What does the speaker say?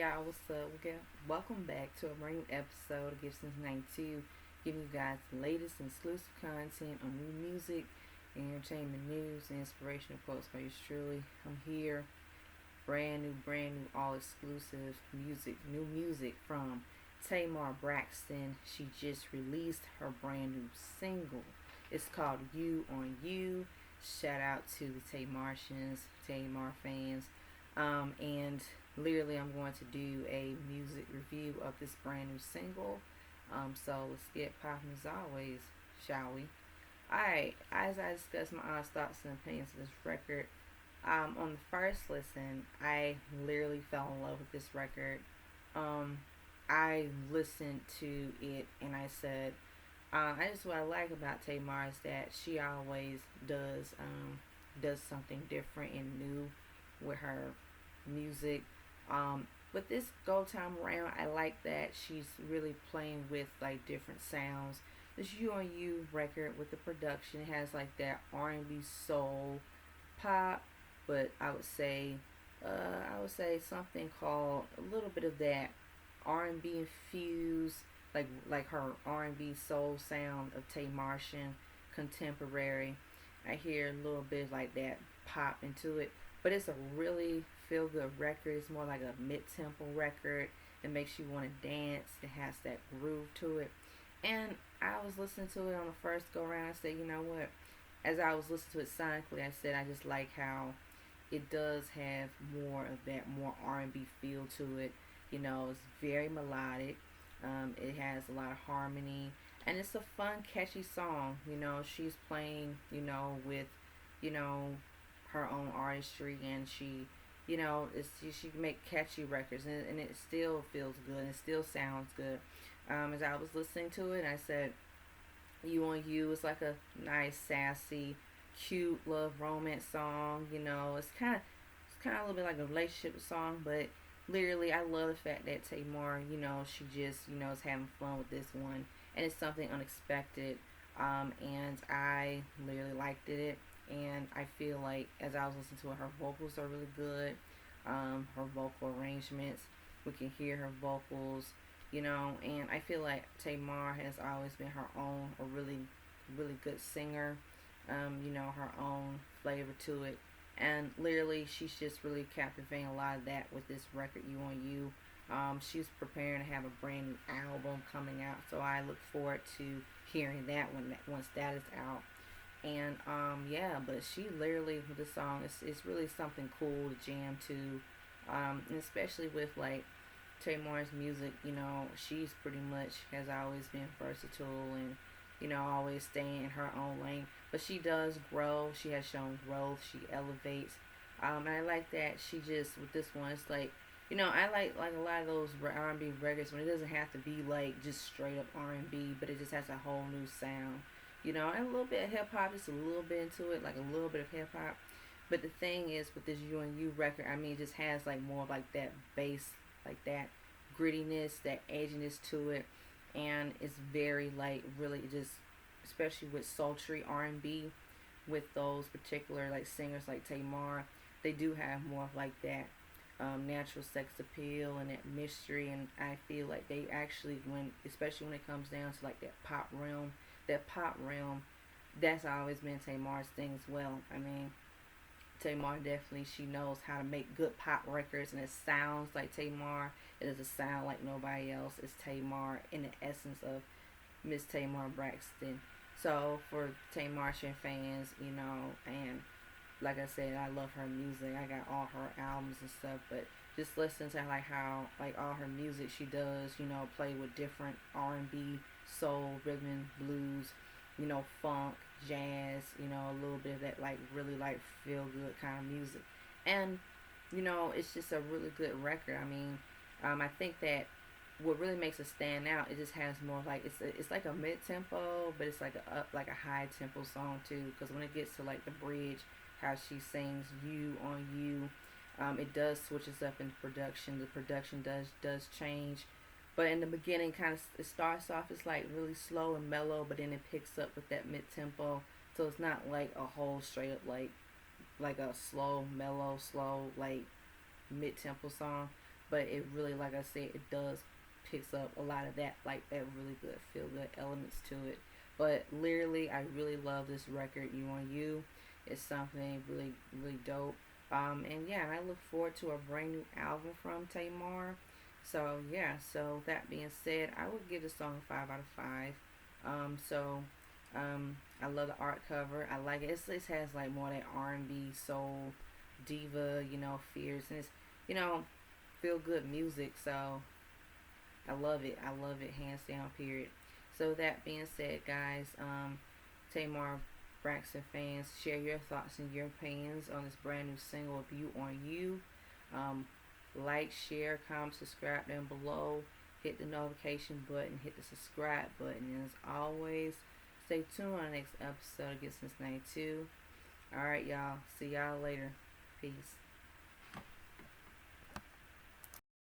y'all, what's up? Welcome back to a brand new episode of Gibson's 92, giving you guys the latest and exclusive content on new music, entertainment news, and inspirational quotes by yours truly. I'm here, brand new, all exclusive new music from Tamar Braxton. She just released her brand new single. It's called You on You. Shout out to the Tamar fans. And literally, I'm going to do a music review of this brand new single. So let's get popping as always, shall we? Alright, as I discuss my honest thoughts and opinions of this record, on the first listen, I literally fell in love with this record. Um, I listened to it and I said, what I like about Tamar is that she always does something different and new with her music. But this go time around, I like that she's really playing with like different sounds. This You on You record with the production has like that R&B soul pop, but I would say something called a little bit of that R&B infused, like her R&B soul sound of Tay Martian contemporary. I hear a little bit like that pop into it, but it's a really feel good record. It's more like a mid tempo record. It makes you want to dance. It has that groove to it. And I was listening to it on the first go around. I said, you know what? As I was listening to it sonically, I said I just like how it does have more of that more R&B feel to it. You know, it's very melodic. It has a lot of harmony, and it's a fun, catchy song. You know, she's playing, with, you know, her own artistry, and she can make catchy records, and it still feels good, and it still sounds good. As I was listening to it, I said, "You on You" is like a nice, sassy, cute love romance song. You know, it's kind of a little bit like a relationship song, but literally, I love the fact that Tamar, she just, is having fun with this one, and it's something unexpected. And I literally liked it, and I feel like as I was listening to it, her vocals are really good. Her vocal arrangements, we can hear her vocals, and I feel like Tamar has always been her own, a really, really good singer. Her own flavor to it, and literally she's just really captivating a lot of that with this record, You on You. She's preparing to have a brand new album coming out, so I look forward to hearing that when once that is out. And yeah, but she literally with the song, it's really something cool to jam to, and especially with like Tamar's music. She's pretty much has always been versatile and always staying in her own lane. But she does grow. She has shown growth. She elevates. And I like that she just with this one. It's like I like a lot of those R&B records when it doesn't have to be like just straight up R&B, but it just has a whole new sound. And a little bit of hip hop, just a little bit into it, like a little bit of hip hop. But the thing is, with this You and You record, I mean, it just has like more like that bass, like that grittiness, that edginess to it, and it's very like really just, especially with sultry R&B, with those particular like singers like Tamar, they do have more of like that natural sex appeal and that mystery, and I feel like they actually especially when it comes down to like that pop realm, that's always been Tamar's thing as well. I mean, Tamar definitely, she knows how to make good pop records, and it sounds like Tamar. It doesn't sound like nobody else. It's Tamar in the essence of Miss Tamar Braxton. So for Tamartian fans, and like I said, I love her music. I got all her albums and stuff, but just listen to like how like all her music she does, play with different R&B, soul, rhythm and blues, funk, jazz, a little bit of that like really like feel good kind of music. And it's just a really good record. I mean, I think that what really makes it stand out, it just has more like it's like a mid tempo, but it's like a high tempo song too. Because when it gets to like the bridge, how she sings You on You, it does switches up in production. The production does change, but in the beginning, kind of it starts off it's like really slow and mellow, but then it picks up with that mid tempo. So it's not like a whole straight up like a slow, mellow, slow like mid tempo song. but it really, like I said, it does picks up a lot of that, like that really good feel good elements to it. But lyrically, I really love this record. You on You, it's something really really dope. And yeah, I look forward to a brand new album from Tamar. So yeah, so that being said, I would give the song a 5 out of 5. So I love the art cover. I like it. It has like more that R&B, soul, diva, fierce, and it's you know feel good music. So I love it. I love it, hands down. Period. So that being said, guys, Tamar Braxton fans, share your thoughts and your opinions on this brand new single of You on You. Um, like, share, comment, subscribe down below. Hit the notification button, hit the subscribe button. And as always, stay tuned on the next episode of Get Since 92. Alright, y'all. See y'all later. Peace.